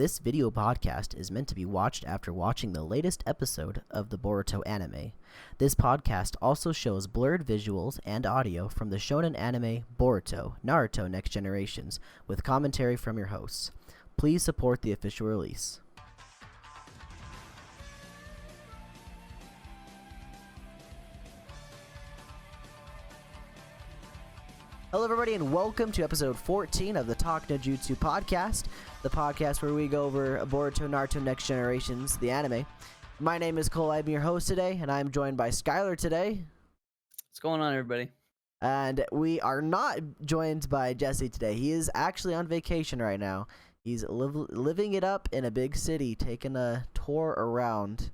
This video podcast is meant to be watched after watching the latest episode of the Boruto anime. This podcast also shows blurred visuals and audio from the shonen anime Boruto, Naruto Next Generations, with commentary from your hosts. Please support the official release. Hello everybody and welcome to episode 14 of the TalkNoJutsu Podcast, the podcast where we go over Boruto, Naruto Next Generations, the anime. My name is Cole, I'm your host today, and I'm joined by Skylar today. What's going on, everybody? And we are not joined by Jesse today. He is actually on vacation right now. He's living it up in a big city, taking a tour around.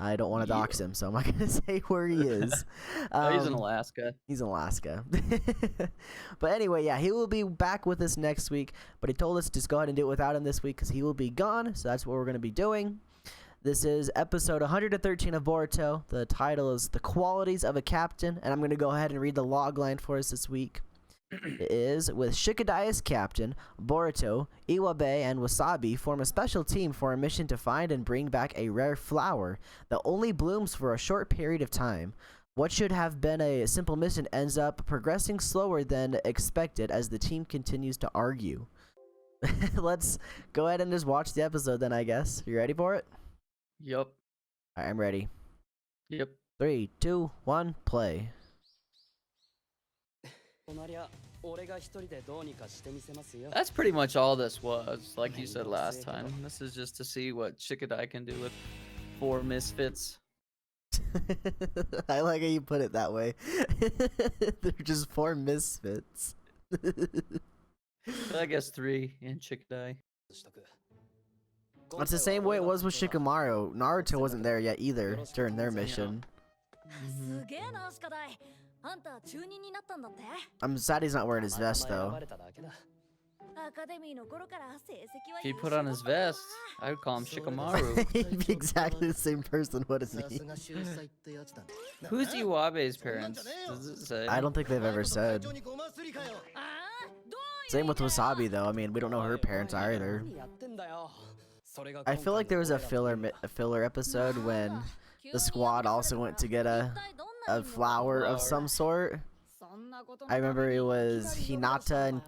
I don't want to dox him, so I'm not going to say where he is. He's in Alaska. He's in Alaska. But anyway, yeah, he will be back with us next week. But he told us to just go ahead and do it without him this week because he will be gone. So that's what we're going to be doing. This is episode 113 of Boruto. The title is The Qualities of a Captain. And I'm going to go ahead and read the log line for us this week. It is, with Shikadai as captain, Boruto, Iwabe, and Wasabi form a special team for a mission to find and bring back a rare flower that only blooms for a short period of time. What should have been a simple mission ends up progressing slower than expected as the team continues to argue. Let's go ahead and just watch the episode then, I guess. You ready for it? Yep. Alright, I'm ready. Yep. 3, 2, 1, play. That's pretty much all this was, like you said last time. This is just to see what Shikadai can do with 4 misfits. I like how you put it that way. They're just 4 misfits. I guess 3 in Shikadai. It's the same way it was with Shikamaru. Naruto wasn't there yet either during their mission. I'm sad he's not wearing his vest though. If he put on his vest, I would call him Shikamaru. He'd be exactly the same person, wouldn't he? Who's Iwabe's parents? Does it say? I don't think they've ever said. Same with Wasabi though. I mean, we don't know who her parents are either. I feel like there was a filler episode when the squad also went to get a flower of some sort. I remember it was Hinata and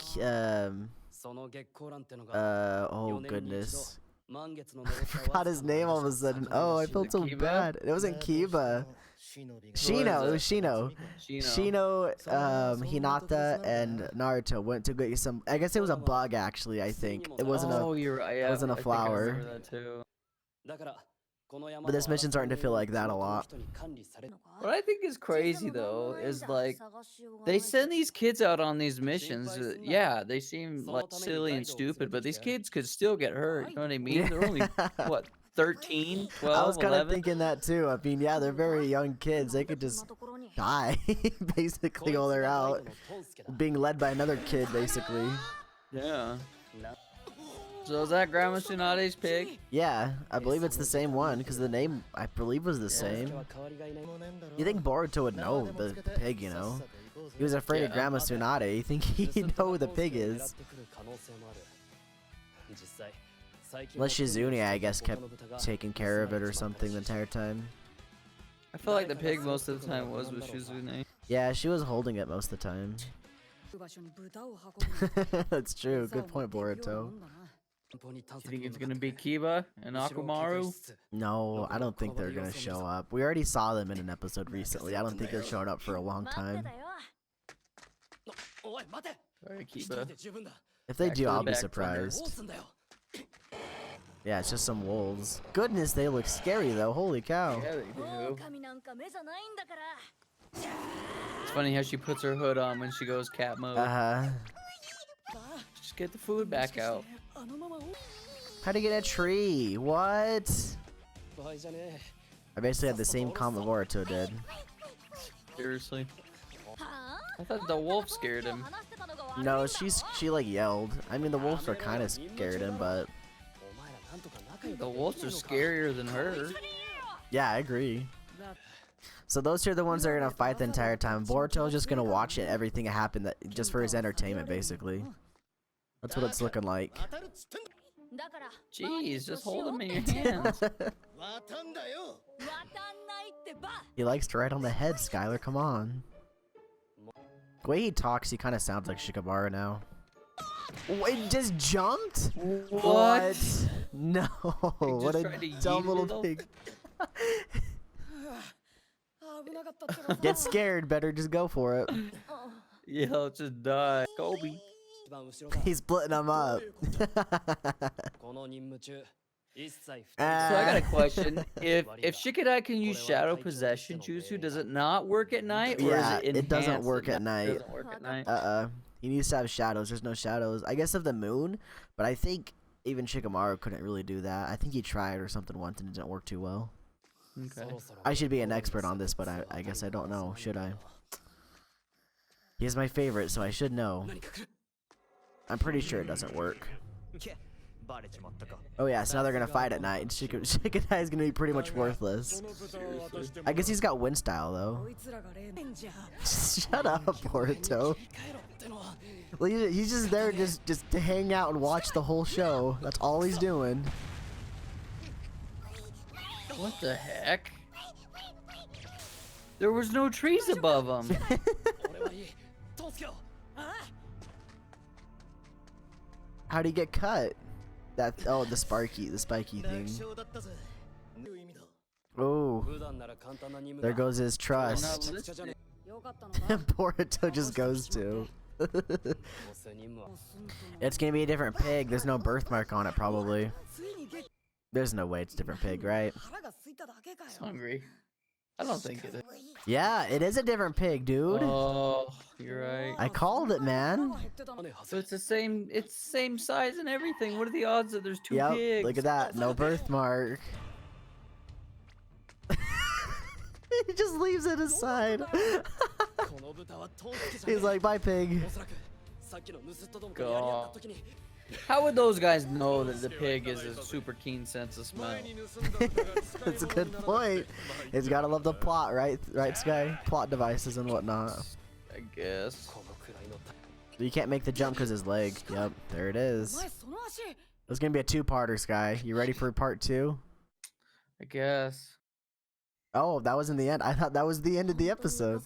oh goodness, I forgot his name all of a sudden. Oh, I felt so bad. It wasn't Kiba. Shino. It was Shino. Shino, Hinata, and Naruto went to get some. I guess it was a bug actually. I think it wasn't a. You're right. Yeah, it wasn't a flower. But this mission's starting to feel like that a lot. What I think is crazy though is like they send these kids out on these missions. Yeah, they seem like silly and stupid, but these kids could still get hurt. You know what I mean? They're only what, 13, 12, I was kind of 11? thinking that too. I mean, yeah, they're very young kids. They could just die basically while they're out, being led by another kid basically. Yeah. So is that Grandma Tsunade's pig? Yeah, I believe it's the same one because the name I believe was the same. You think Boruto would know the pig, you know? He was afraid of Grandma Tsunade. You think he'd know who the pig is? Unless Shizune, I guess, kept taking care of it or something the entire time. I feel like the pig most of the time was with Shizune. Yeah, she was holding it most of the time. That's true. Good point, Boruto. You think it's gonna be Kiba and Akumaru? No, I don't think they're gonna show up. We already saw them in an episode recently. I don't think they're showing up for a long time. Sorry, Kiba. If they do, I'll be surprised. Yeah, it's just some wolves. Goodness, they look scary though. Holy cow. Yeah, they do. It's funny how she puts her hood on when she goes cat mode. Just get the food back out. How to get a tree? What? I basically had the same comment Boruto did. Seriously. I thought the wolf scared him. No, she like yelled. I mean, the wolves were kind of scared him, but the wolves are scarier than her. Yeah, I agree. So those two are the ones that are gonna fight the entire time. Boruto's just gonna watch it, everything happen, that just for his entertainment, basically. That's what it's looking like. Jeez, just hold them in your hands. He likes to ride on the head, Skylar. Come on. The way he talks, he kind of sounds like Shikamaru now. It just jumped? What? No. What a dumb little pig. Get scared. Better just go for it. Yeah, let's just die. Kobe. He's splitting them up. So I got a question. If Shikadai can use shadow possession jutsu, does it not work at night? Or Yeah, is it doesn't work at It night. doesn't work at night. He needs to have shadows. There's no shadows. I guess of the moon, but I think even Shikamaru couldn't really do that. I think he tried or something once and it didn't work too well. Okay. I should be an expert on this, but I guess I don't know. Should I? He's my favorite, so I should know. I'm pretty sure it doesn't work. Oh yeah, so now they're gonna fight at night. Shikadai is gonna be pretty much worthless. I guess he's got wind style though. Shut up, Boruto. Well, he's just there just to hang out and watch the whole show. That's all he's doing. What the heck? There was no trees above him. How'd he get cut? Oh, the spiky thing. Oh, there goes his trust. Boruto just goes to. It's gonna be a different pig. There's no birthmark on it, probably. There's no way it's a different pig, right? It's hungry. I don't think it is. Yeah, it is a different pig, dude. Oh, you're right. I called it, man. So it's the same size and everything. What are the odds that there's two pigs? Look at that. No birthmark. He just leaves it aside. He's like, bye, pig. God. How would those guys know that the pig is a super keen sense of smell? That's a good point. He's gotta love the plot, right? Right, Sky? Plot devices and whatnot. I guess. You can't make the jump because his leg. Yep, there it is. It's gonna be a two-parter, Sky. You ready for part 2? I guess. Oh, that was in the end. I thought that was the end of the episode.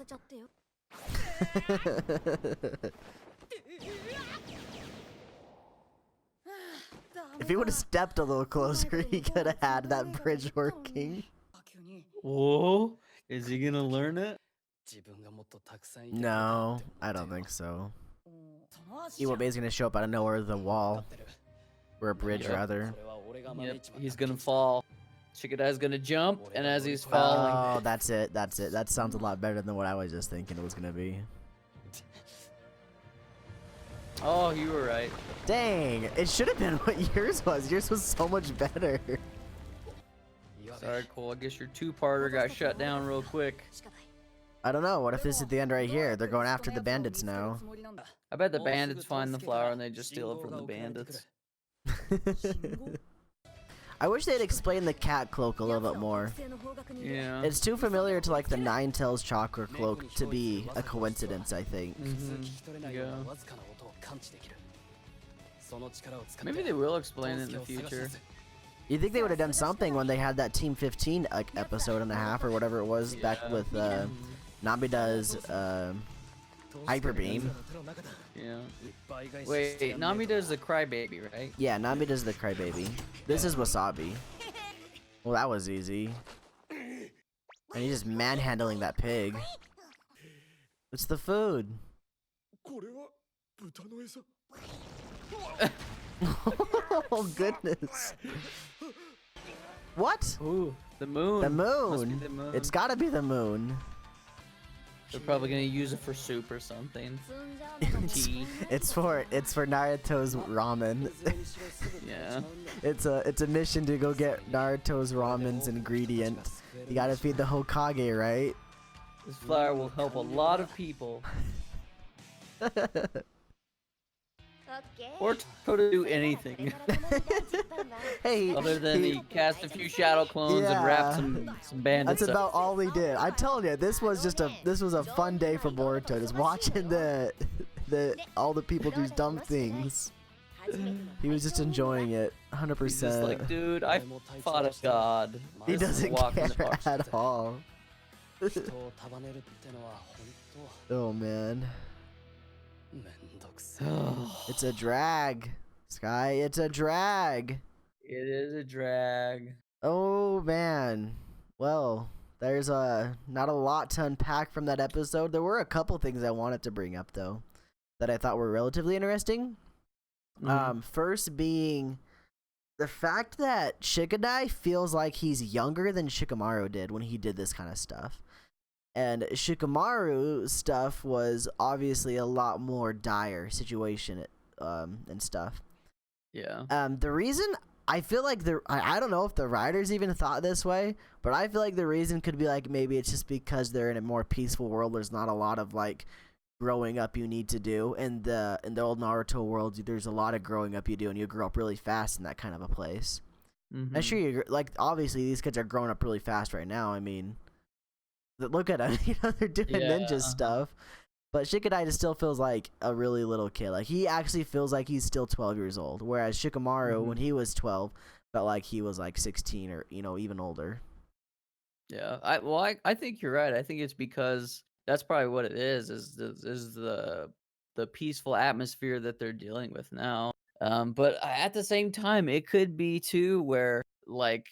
If he would have stepped a little closer, he could have had that bridge working. Whoa, is he gonna learn it? No, I don't think so. Iwabe's gonna show up out of nowhere with a wall. Or a bridge, rather. Yep, he's gonna fall. Shikadai's gonna jump, and as he's falling... Oh, that's it, that's it. That sounds a lot better than what I was just thinking it was gonna be. Oh, you were right. Dang, it should have been what yours was. Yours was so much better. Sorry, Cole. I guess your two-parter got shut down real quick. I don't know. What if this is the end right here? They're going after the bandits now. I bet the bandits find the flower and they just steal it from the bandits. I wish they'd explain the cat cloak a little bit more. Yeah. It's too familiar to like the Nine Tails chakra cloak to be a coincidence, I think. Yeah. Maybe they will explain it in the future. You think they would have done something when they had that Team 15 like episode and a half or whatever it was back with Namida's Hyper Beam. Yeah. Wait, Namida's the crybaby, right? Yeah, Namida's the crybaby. This is Wasabi. Well, that was easy. And he's just manhandling that pig. It's the food. Oh goodness. What? Ooh, the moon. The Must be moon. the moon. It's gotta be the moon. They're probably gonna use it for soup or something. Tea. It's for Naruto's ramen. Yeah. It's a mission to go get Naruto's ramen's ingredient. You gotta feed the Hokage, right? This flower will help a lot of people. Or to do anything. Hey, Other than he cast a few shadow clones and wrapped some bandits. That's about all he did. I told you, this was a fun day for Boruto, just watching all the people do dumb things. He was just enjoying it, 100%. He's just like, dude, I fought a god. He This is a doesn't walk in the care park. at all. Oh man, it's a drag, Sky. It's a drag. It is a drag. Oh man. Well, there's not a lot to unpack from that episode. There were a couple things I wanted to bring up though that I thought were relatively interesting. First being the fact that Shikadai feels like he's younger than Shikamaru did when he did this kind of stuff. And Shikamaru's stuff was obviously a lot more dire situation and stuff. Yeah. The reason I feel like I don't know if the writers even thought this way, but I feel like the reason could be like maybe it's just because they're in a more peaceful world. There's not a lot of like growing up you need to do. In the old Naruto world, there's a lot of growing up you do, and you grow up really fast in that kind of a place. I'm sure you like obviously these kids are growing up really fast right now. I mean, look at them, you know, they're doing ninja stuff. But Shikadai just still feels like a really little kid. Like he actually feels like he's still 12 years old, whereas Shikamaru when he was 12 felt like he was like 16 or even older. Yeah. I think you're right. I think it's because that's probably what it is the peaceful atmosphere that they're dealing with now. But at the same time, it could be too where like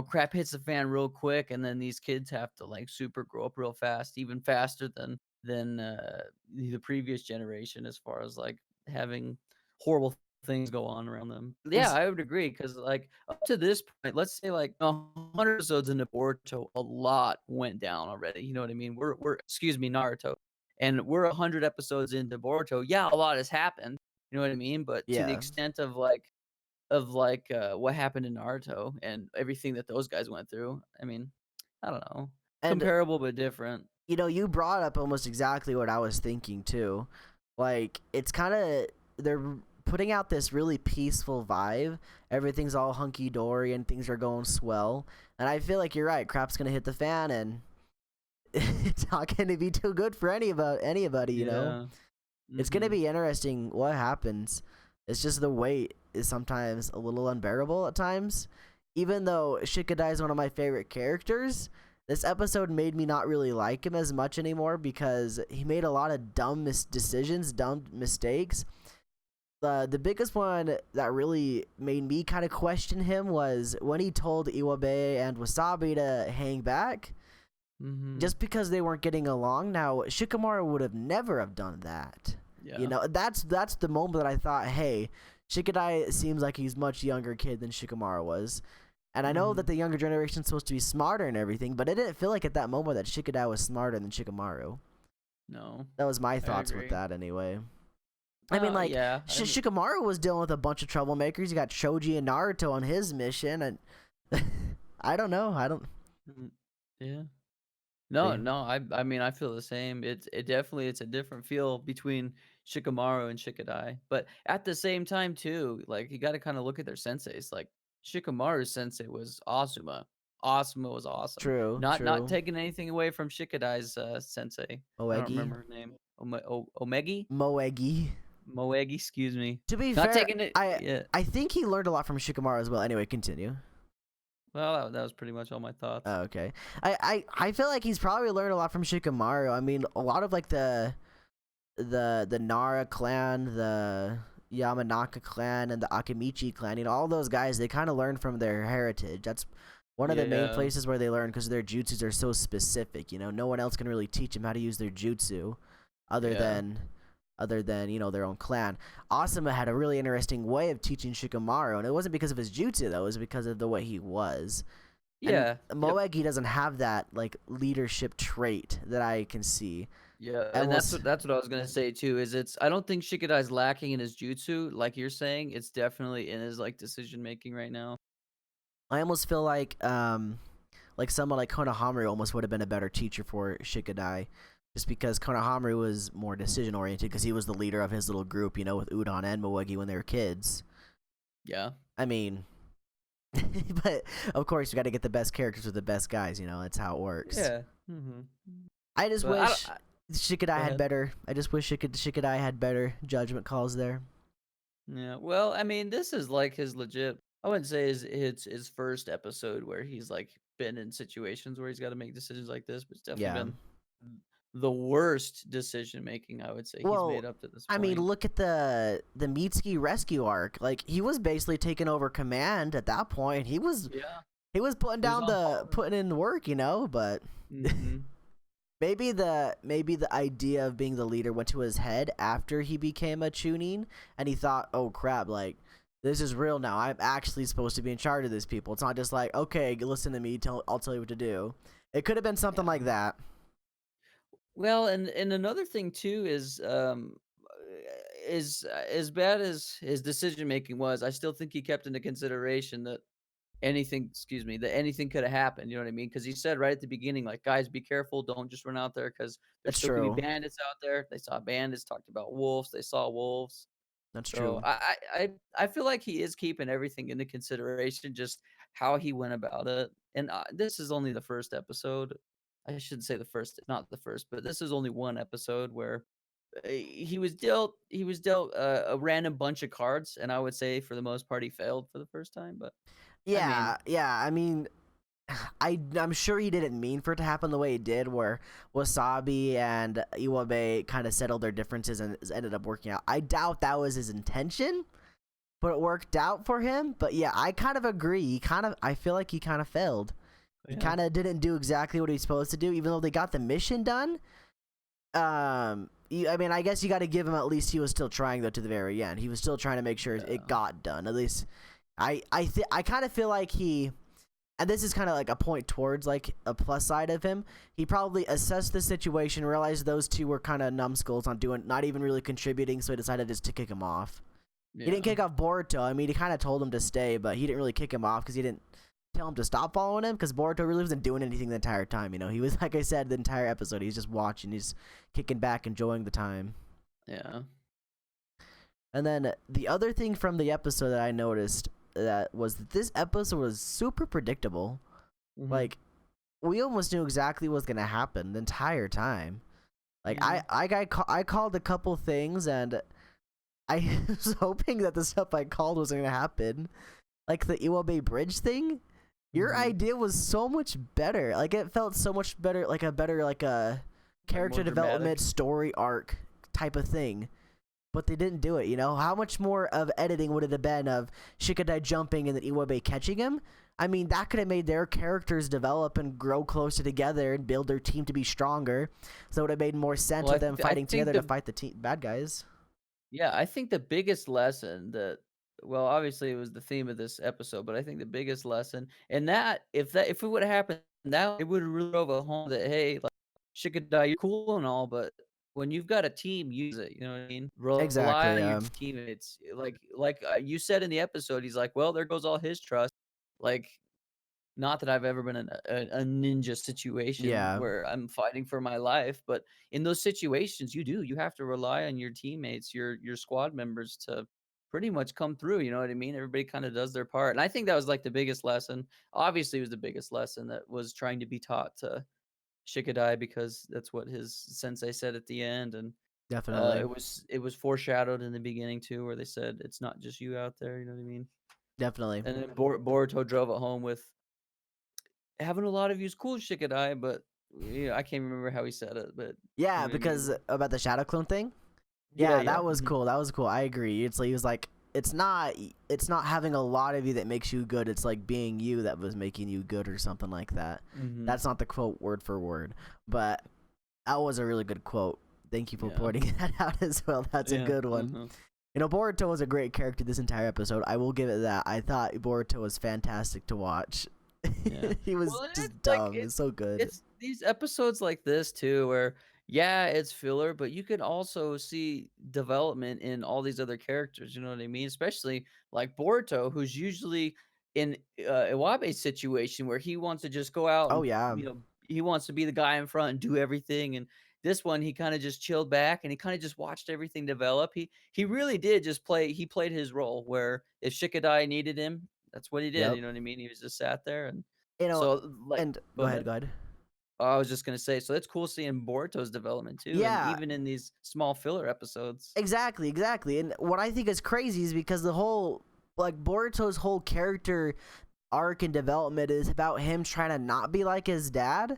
crap hits the fan real quick, and then these kids have to like super grow up real fast, even faster than the previous generation, as far as like having horrible things go on around them. Yeah, I would agree because like up to this point, let's say like 100 episodes into Boruto, a lot went down already. You know what I mean? We're excuse me, Naruto, and we're 100 episodes into Boruto. Yeah, a lot has happened. You know what I mean? But to the extent of what happened in Naruto and everything that those guys went through, I mean, I don't know, comparable but different. You brought up almost exactly what I was thinking too. Like it's kind of they're putting out this really peaceful vibe. Everything's all hunky dory and things are going swell. And I feel like you're right. Crap's gonna hit the fan and it's not gonna be too good for anybody. You know, it's gonna be interesting what happens. It's just the wait is sometimes a little unbearable at times. Even though Shikadai is one of my favorite characters, this episode made me not really like him as much anymore because he made a lot of dumb decisions, dumb mistakes. The biggest one that really made me kind of question him was when he told Iwabe and Wasabi to hang back just because they weren't getting along. Now, Shikamaru would have never have done that. Yeah. That's the moment that I thought, hey, Shikadai seems like he's much younger kid than Shikamaru was. And I know that the younger generation is supposed to be smarter and everything, but I didn't feel like at that moment that Shikadai was smarter than Shikamaru. No. That was my thoughts with that anyway. I mean, like, Shikamaru was dealing with a bunch of troublemakers. You got Choji and Naruto on his mission, and I don't know. Yeah. No. I mean, I feel the same. It's a different feel between Shikamaru and Shikadai, but at the same time too, like you got to kind of look at their senseis. Like Shikamaru's sensei was Asuma. Asuma was awesome. True. Not taking anything away from Shikadai's sensei. Moegi? I don't remember her name. Omegi? Moegi, excuse me. To be fair, I think he learned a lot from Shikamaru as well. Anyway, continue. Well, that was pretty much all my thoughts. Oh, okay. I feel like he's probably learned a lot from Shikamaru. I mean, a lot of like the Nara clan, the Yamanaka clan, and the Akimichi clan, all those guys, they kind of learn from their heritage. That's one of the main places where they learn because their jutsus are so specific. No one else can really teach them how to use their jutsu other than their own clan. Asuma had a really interesting way of teaching Shikamaru, and it wasn't because of his jutsu though, it was because of the way he was. And Moegi doesn't have that like leadership trait that I can see. Yeah, and that's what I was gonna say too. I don't think Shikadai's lacking in his jutsu, like you're saying. It's definitely in his like decision making right now. I almost feel like someone like Konohamaru almost would have been a better teacher for Shikadai. Just because Konohamaru was more decision-oriented because he was the leader of his little group, with Udon and Moegi when they were kids. Yeah. I mean, but of course, you got to get the best characters with the best guys, that's how it works. Yeah. I just wish Shikadai had better. I just wish Shikadai had better judgment calls there. Yeah. Well, I mean, this is like his legit. I wouldn't say his first episode where he's like been in situations where he's got to make decisions like this, but it's definitely Yeah. been the worst decision making I would say he's Well, made up to this I mean, point. look at the Mitsuki rescue arc. Like he was basically taking over command at that point. Yeah. He was putting He was down on the par. putting in the work, but Mm-hmm. maybe the idea of being the leader went to his head after he became a chunin, and he thought, "Oh crap, like this is real now. I'm actually supposed to be in charge of these people. It's not just like, okay, listen to me, I'll tell you what to do." It could have been something Yeah. like that. Well, and another thing too is as bad as his decision making was, I still think he kept into consideration that anything could have happened, you know what I mean? Because he said right at the beginning, like, "Guys, be careful, don't just run out there because there That's still could be true. bandits out there." They saw bandits, talked about wolves, they saw wolves. That's So true. I feel like he is keeping everything into consideration, just how he went about it. And this is only the first episode. I shouldn't say the first, not the first, but this is only one episode where he was dealt a random bunch of cards, and I would say for the most part he failed for the first time. But I mean, Yeah, yeah. I mean, I'm sure he didn't mean for it to happen the way it did, where Wasabi and Iwabe kind of settled their differences and it ended up working out. I doubt that was his intention, but it worked out for him. But yeah, I kind of agree. I feel like he kind of failed. He yeah, kind of didn't do exactly what he was supposed to do, even though they got the mission done. I mean, I guess you got to give him at least he was still trying though to the very end. He was still trying to make sure yeah, it got done. At least, I kind of feel like he, and this is kind of like a point towards like a plus side of him. He probably assessed the situation, realized those two were kind of numbskulls on doing, not even really contributing, so he decided just to kick him off. He didn't yeah. kick off Boruto. I mean, he kind of told him to stay, but he didn't really kick him off because he didn't tell him to stop following him because Boruto really wasn't doing anything the entire time. He was, like I said, the entire episode, he's just watching, he's kicking back, enjoying the time. Yeah. And then the other thing from the episode that I noticed that was that this episode was super predictable. Mhm. Like, we almost knew exactly what was gonna happen the entire time. Like, Mhm. I called a couple things, and I was hoping that the stuff I called was gonna happen. Like the Iwabe Bridge thing. Your Mhm. idea was so much better. Like, it felt so much better, like a better, like a Like character more development dramatic. story arc type of thing. But they didn't do it. How much more of editing would it have been of Shikadai jumping and then Iwabe catching him? I mean, that could have made their characters develop and grow closer together and build their team to be stronger. So it would have made more sense Well, with them I fighting think together to fight the bad guys. yeah, I think the biggest lesson that, well, obviously it was the theme of this episode, but I think the biggest lesson, and if it would have happened, that it would have really drove it home that, hey, like, Shikadai, you're cool and all, but when you've got a team, use it. You know what I mean? Rely Exactly. on your teammates. Like you said in the episode, he's like, well, there goes all his trust. Like, not that I've ever been in a ninja situation Yeah, where I'm fighting for my life, but in those situations, you have to rely on your teammates, your squad members to pretty much come through, you know what I mean? Everybody kinda does their part, and I think that was, like, the biggest lesson. Obviously, it was the biggest lesson that was trying to be taught to Shikadai because that's what his sensei said at the end, and, definitely. it was foreshadowed in the beginning too, where they said, "It's not just you out there," you know what I mean? Definitely. And then Boruto drove it home with having a lot of use cool Shikadai, but yeah, I can't remember how he said it, but you Yeah, know what I mean? because about the shadow clone thing. Yeah, Yeah, yeah. that was Mhm. cool. That was cool. I agree. It's like he was like, it's not having a lot of you that makes you good. It's like being you that was making you good or something like that. Mhm. That's not the quote word for word, but that was a really good quote. Thank you for Yeah. pointing that out as well. That's a Yeah. good one. Uh-huh. Boruto was a great character this entire episode. I will give it that. I thought Boruto was fantastic to watch. Yeah. He was Well, and just it's like dumb. It's so good. it's these episodes like this too where yeah, it's filler, but you can also see development in all these other characters, you know what I mean? Especially like Boruto, who's usually in Iwabe's situation where he wants to just go out Oh and, yeah. he wants to be the guy in front and do everything. And this one, he kind of just chilled back and he kind of just watched everything develop. He really did just he played his role where if Shikadai needed him, that's what he did. Yep. You know what I mean? He was just sat there and You know, so like and go go ahead, ahead. go ahead. I was just gonna say, so it's cool seeing Boruto's development too, and Yeah, even in these small filler episodes. exactly. And what I think is crazy is because the whole like Boruto's whole character arc and development is about him trying to not be like his dad.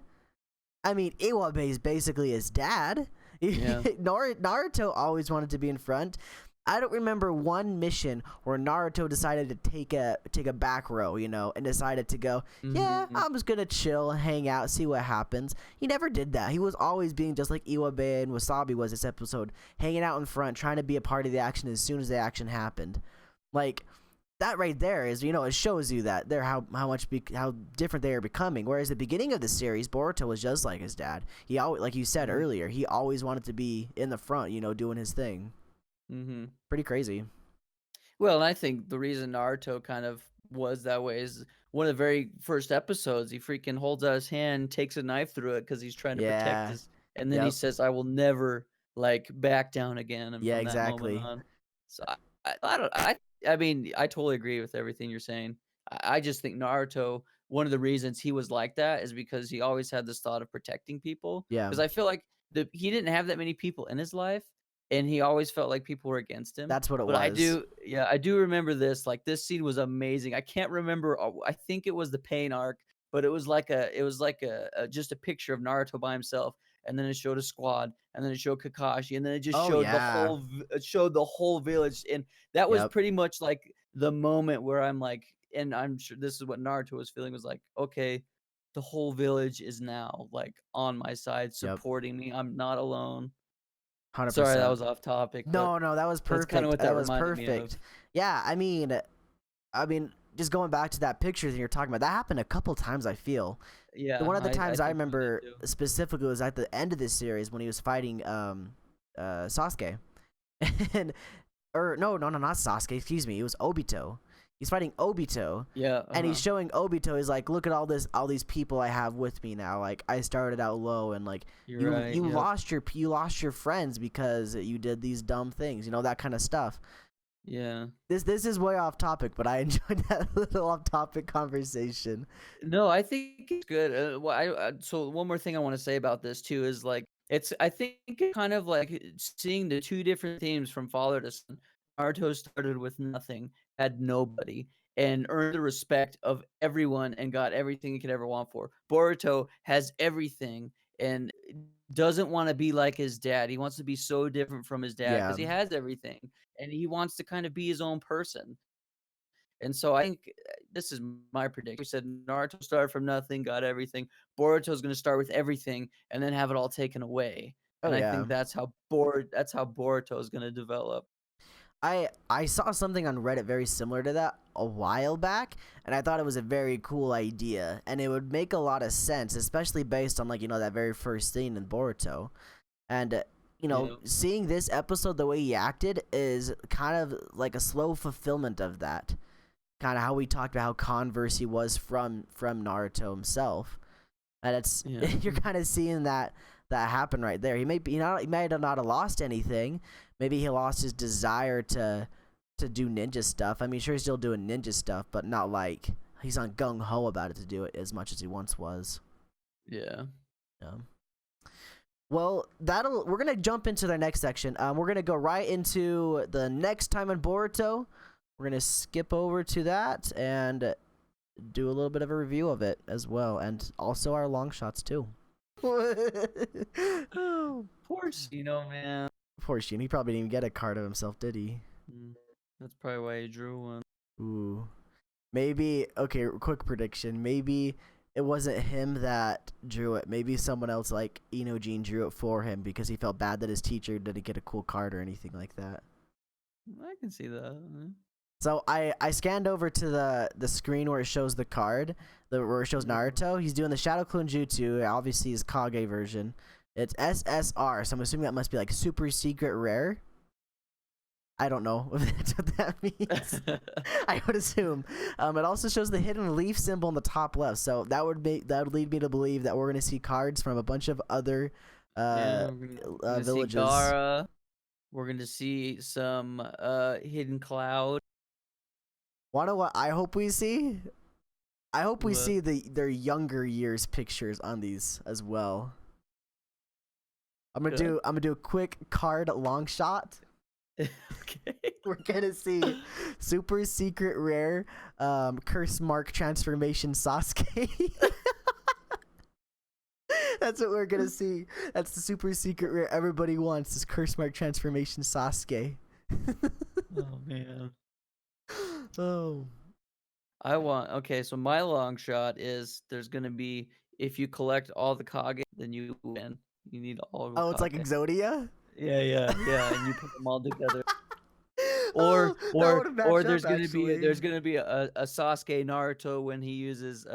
I mean, Iwabe is basically his dad. Yeah. Naruto always wanted to be in front. I don't remember one mission where Naruto decided to take a back row, and decided to go, yeah, Mm-hmm. I'm just gonna chill, hang out, see what happens. He never did that. He was always being just like Iwabe and Wasabi was this episode, hanging out in front, trying to be a part of the action as soon as the action happened. Like that right there is, it shows you that they're how different they are becoming. Whereas the beginning of the series, Boruto was just like his dad. He always, like you said Mm-hmm. earlier, he always wanted to be in the front, doing his thing. Mm-hmm. Pretty crazy. Well, and I think the reason Naruto kind of was that way is one of the very first episodes. He freaking holds out his hand, takes a knife through it because he's trying to protect Yeah. his, and then he Yep. says, "I will never like back down again." And Yeah. from that moment Exactly. on, so I don't, I mean, I totally agree with everything you're saying. I just think Naruto, one of the reasons he was like that is because he always had this thought of protecting people. Yeah. Because I feel like he didn't have that many people in his life, and he always felt like people were against him. That's what it But was. yeah, I do remember this. Like this scene was amazing. I can't remember. I think it was the pain arc, but it was like a just a picture of Naruto by himself, and then it showed a squad, and then it showed Kakashi, and then it just Oh showed yeah. it showed the whole village, and that was Yep. pretty much like the moment where I'm like, and I'm sure this is what Naruto was feeling, was like, okay, the whole village is now like on my side, Yep. supporting me. I'm not alone. Sorry, that 100%. was off topic, but No, that was that's kind of perfect. what That that was reminded me of. perfect. Yeah. I mean, just going back to that picture that you're talking about, that happened a couple times. I feel Yeah, one of the I times I think so remember too. specifically was at the end of this series when he was fighting Sasuke, and or no, not Sasuke. Excuse me, it was Obito. He's fighting Obito, Yeah, and he's showing Obito. He's like, look at all these people I have with me now. Like I started out low, and like you're you right. you Yep. lost your friends because you did these dumb things. That kind of stuff. Yeah. This is way off topic, but I enjoyed that little off topic conversation. No, I think it's good. Well, so one more thing I want to say about this too is like it's. I think it's kind of like seeing the two different themes from father to son. Naruto started with nothing, had nobody, and earned the respect of everyone and got everything he could ever want for. Boruto has everything and doesn't want to be like his dad. He wants to be so different from his dad because Yeah, he has everything and he wants to kind of be his own person. And so I think this is my prediction. We said Naruto started from nothing, got everything. Boruto's going to start with everything and then have it all taken away. oh And I yeah. think that's how Boruto is going to develop. I saw something on Reddit very similar to that a while back, and I thought it was a very cool idea, and it would make a lot of sense, especially based on like that very first scene in Boruto, and Yeah. seeing this episode the way he acted is kind of like a slow fulfillment of that, kind of how we talked about how converse he was from Naruto himself, and it's Yeah. you're kind of seeing that happen right there. He might have not have lost anything. Maybe he lost his desire to do ninja stuff. I mean, sure he's still doing ninja stuff, but not like he's on gung ho about it to do it as much as he once was. Yeah. Yeah. Well, we're gonna jump into the next section. We're gonna go right into the next time in Boruto. We're gonna skip over to that and do a little bit of a review of it as well, and also our long shots too. Poor Shino, man. Poor Sheen. He probably didn't even get a card of himself, did he? That's probably why he drew one. Ooh. Maybe, okay, quick prediction. Maybe it wasn't him that drew it. Maybe someone else like Inojin drew it for him because he felt bad that his teacher didn't get a cool card or anything like that. I can see that. So I scanned over to the screen where it shows the card, where it shows Naruto. He's doing the Shadow Clone Jutsu, obviously his Kage version. It's SSR, so I'm assuming that must be like super secret rare. I don't know if that's what that means. I would assume. It also shows the hidden leaf symbol in the top left, so that would lead me to believe that we're gonna see cards from a bunch of other Yeah, we're gonna see villages. Gaara. We're gonna see some hidden cloud. Wanna what I hope we see? I hope we What? see their younger years pictures on these as well. I'm gonna do a quick card long shot. Okay. We're gonna see super secret rare curse mark transformation Sasuke. That's what we're gonna see. That's the super secret rare everybody wants, is curse mark transformation Sasuke. Oh man. Oh. Okay, so my long shot is there's gonna be, if you collect all the Kage, then you win. You need all the Oh, it's like Kage. Exodia? Yeah, and you put them all together. Oh, that would have Or matched up actually. there's gonna be a Sasuke Naruto when he uses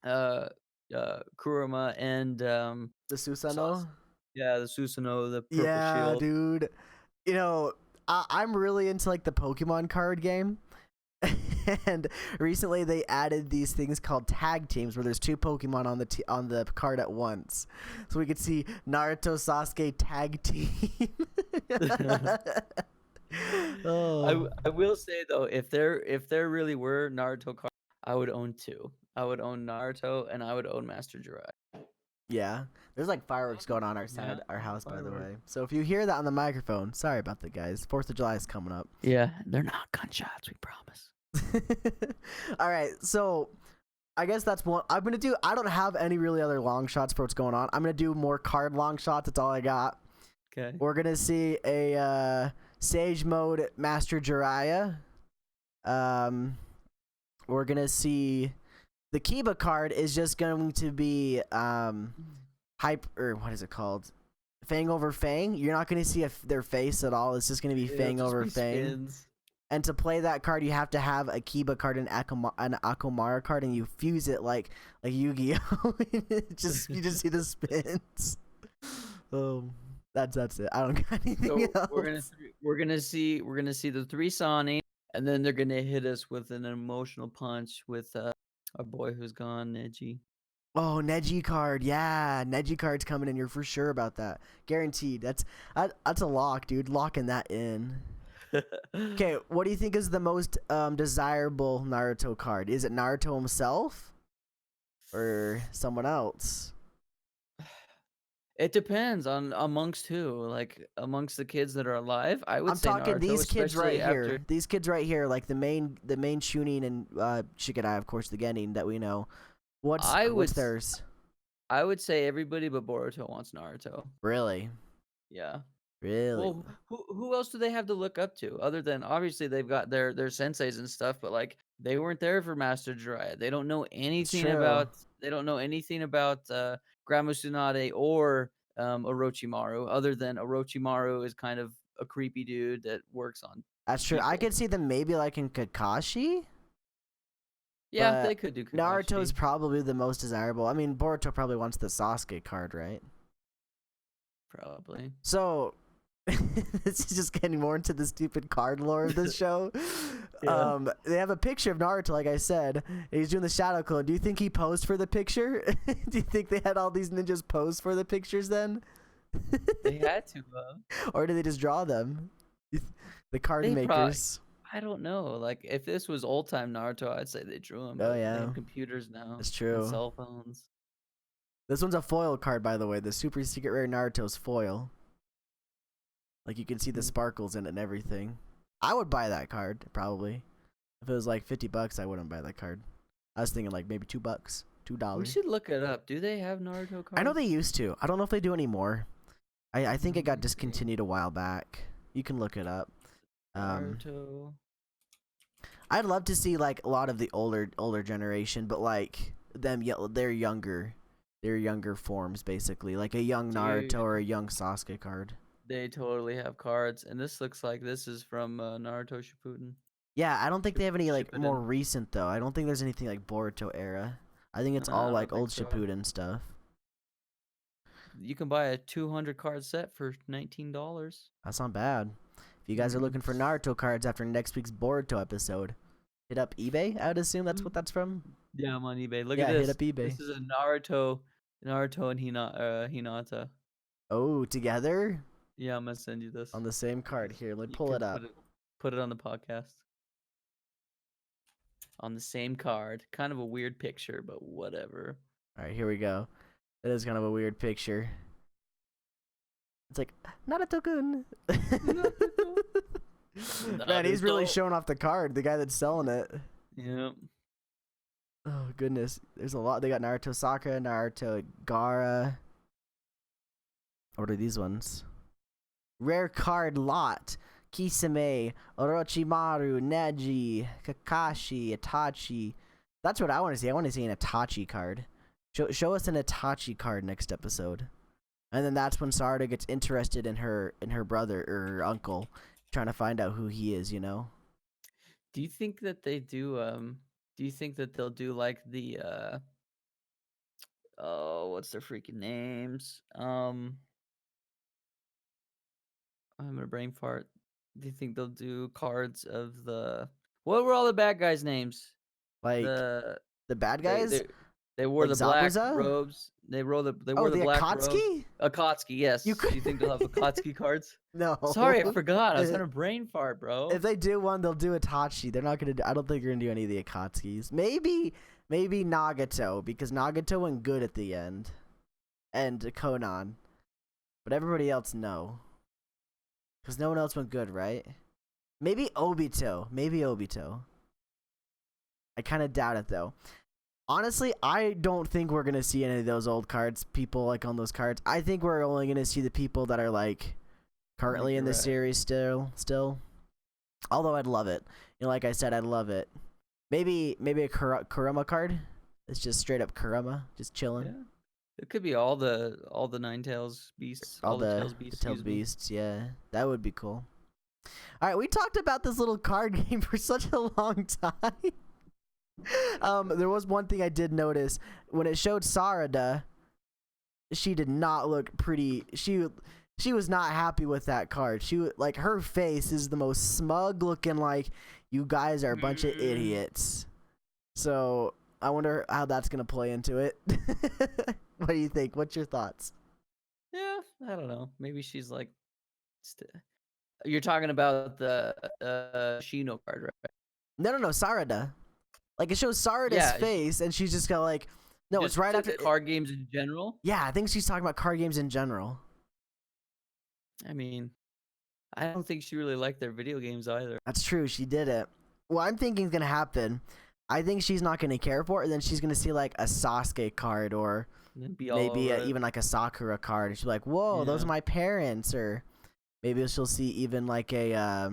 Kurama and The Susanoo? yeah, the Susanoo, the purple Yeah, shield. dude. You know, I'm really into like the Pokemon card game. And recently they added these things called tag teams, where there's two Pokemon on the card at once, so we could see Naruto Sasuke tag team. Oh. I will say though, if there really were Naruto cards, I would own two. I would own Naruto and I would own Master Jiraiya. Yeah, there's like fireworks going on outside our house, by the way. So if you hear that on the microphone, sorry about that, guys. 4th of July is coming up. Yeah, they're not gunshots, we promise. All right, so I guess that's one I'm gonna do. I don't have any really other long shots for what's going on. I'm gonna do more card long shots. That's all I got. Okay. We're gonna see a Sage Mode Master Jiraiya. We're gonna see the Kiba card is just going to be what is it called? Fang over Fang. You're not gonna see their face at all. It's just gonna be Fang over Fang. Spins. And to play that card, you have to have a Kiba card and an Akomara card, and you fuse it like Yu-Gi-Oh. You just see the spins. That's it. I don't got anything else. We're gonna see the 3 Sani, and then they're gonna hit us with an emotional punch with our boy who's gone, Neji. Oh, Neji card. Yeah, Neji card's coming in. You're for sure about that. Guaranteed. That's a lock, dude. Locking that in. Okay, what do you think is the most desirable Naruto card? Is it Naruto himself or someone else? It depends on amongst who. Like amongst the kids that are alive, I would I'm say talking Naruto, these kids right especially here. These kids right here, like the main Chunin and Shikadai, of course, the Genin that we know. What's theirs? I would say everybody but Boruto wants Naruto. Really? Yeah. Really? Well, who else do they have to look up to other than obviously they've got their senseis and stuff, but like they weren't there for Master Jiraiya. They don't know anything about Grandma Tsunade or Orochimaru, other than Orochimaru is kind of a creepy dude that works on. That's true. People. I could see them maybe like in Kakashi. Yeah, they could do Kakashi. Naruto is probably the most desirable. I mean, Boruto probably wants the Sasuke card, right? Probably. So, this is just getting more into the stupid card lore of this show. Yeah. They have a picture of Naruto, like I said, and he's doing the shadow clone. Do you think he posed for the picture? Do you think they had all these ninjas pose for the pictures then? They had to, or did they just draw them? The card makers. I don't know. Like, if this was old time Naruto, I'd say they drew him. Oh, yeah. They have computers now. That's true. And cell phones. This one's a foil card, by the way. The super secret rare Naruto's foil. Like, you can see the sparkles in it and everything. I would buy that card, probably. If it was like $50, I wouldn't buy that card. I was thinking like maybe $2. $2. We should look it up. Do they have Naruto cards? I know they used to. I don't know if they do anymore. I think it got discontinued a while back. You can look it up. Naruto. I'd love to see like a lot of the older generation, but like they're younger. They're younger forms, basically. Like a young Naruto or a young Sasuke card. They totally have cards, and this looks like this is from Naruto Shippuden. Yeah, I don't think they have any like more recent though. I don't think there's anything like Boruto era. I think it's all like old Shippuden stuff. You can buy a 200 card set for $19. That's not bad. If you guys are looking for Naruto cards after next week's Boruto episode, hit up eBay. I would assume that's what that's from. Yeah, I'm on eBay. Look at this. Hit up eBay. This is a Naruto and Hinata. Oh, together? Yeah, I'm gonna send you this on the same card. Here, let me pull it up. Put it on the podcast. on the same card. Kind of a weird picture, but whatever. All right, here we go. That is kind of a weird picture. It's like Naruto-kun. Man, he's really showing off the card. The guy that's selling it. Yep. Oh goodness, there's a lot. They got Naruto Sakura, Naruto Gaara. What are these ones? Rare card lot. Kisame, Orochimaru, Neji, Kakashi, Itachi. That's what I want to see. I want to see an Itachi card. Show us an Itachi card next episode. And then that's when Sarada gets interested in her brother or her uncle, trying to find out who he is, you know? Do you think that they do you think that they'll do like the oh, what's their freaking names? I'm gonna brain fart. Do you think they'll do cards of the what were all the bad guys' names? Like The bad guys? they wore Like the black Zabuza? robes. They wore the the black Akatsuki? robes. Akatsuki, yes. You Do you think they'll have Akatsuki cards? No. Sorry, I forgot. I was gonna brain fart, bro. If they do one, they'll do Itachi. They're not gonna. I don't think they're gonna do any of the Akatsukis. Maybe Nagato, because Nagato went good at the end, and Conan, but everybody else no, because no one else went good, right? Maybe Obito. I kind of doubt it though. Honestly, I don't think we're gonna see any of those old cards. People like on those cards. I think we're only gonna see the people that are like currently in the series still. Although I'd love it. You know, like I said, I'd love it. Maybe a Kurama card. It's just straight up Kurama, just chilling. Yeah. It could be all the Ninetales beasts. All the Tails beasts, yeah. That would be cool. Alright, we talked about this little card game for such a long time. There was one thing I did notice. When it showed Sarada, she did not look pretty. She was not happy with that card. Like her face is the most smug looking, like you guys are a bunch of idiots. So I wonder how that's gonna play into it. What do you think? What's your thoughts? Yeah, I don't know. Maybe she's like, you're talking about the Shino card, right? No, Sarada. Like it shows Sarada's face, and she's just got like, no, just it's right after card games in general. Yeah, I think she's talking about card games in general. I mean, I don't think she really liked their video games either. That's true. She did it. What I'm thinking is gonna happen, I think she's not gonna care for it, and then she's gonna see like a Sasuke card or maybe even like a Sakura card, and she's like, "Whoa, those are my parents," or maybe she'll see even like a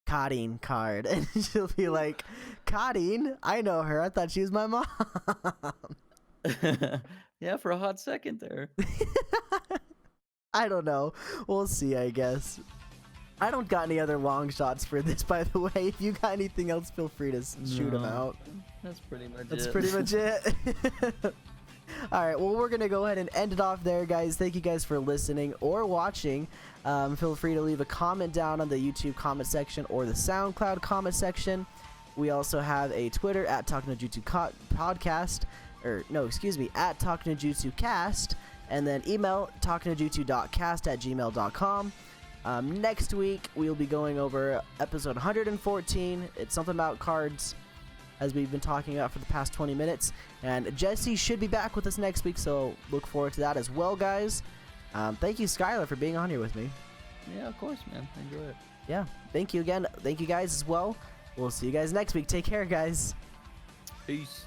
Karin card, and she'll be like, "Karin, I know her. I thought she was my mom." Yeah, for a hot second there. I don't know. We'll see, I guess. I don't got any other long shots for this, by the way. If you got anything else, feel free to shoot them out. That's pretty much it. That's pretty much it. Alright, well, we're going to go ahead and end it off there, guys. Thank you guys for listening or watching. Feel free to leave a comment down on the YouTube comment section or the SoundCloud comment section. We also have a Twitter at TalkNoJutsu Podcast. At TalkNoJutsu.cast. And then email talknojutsu.cast at gmail.com. Next week, we'll be going over episode 114. It's something about cards, as we've been talking about for the past 20 minutes. And Jesse should be back with us next week, so look forward to that as well, guys. Thank you, Skylar, for being on here with me. Yeah, of course, man. Enjoy it. Yeah, thank you again. Thank you guys as well. We'll see you guys next week. Take care, guys. Peace.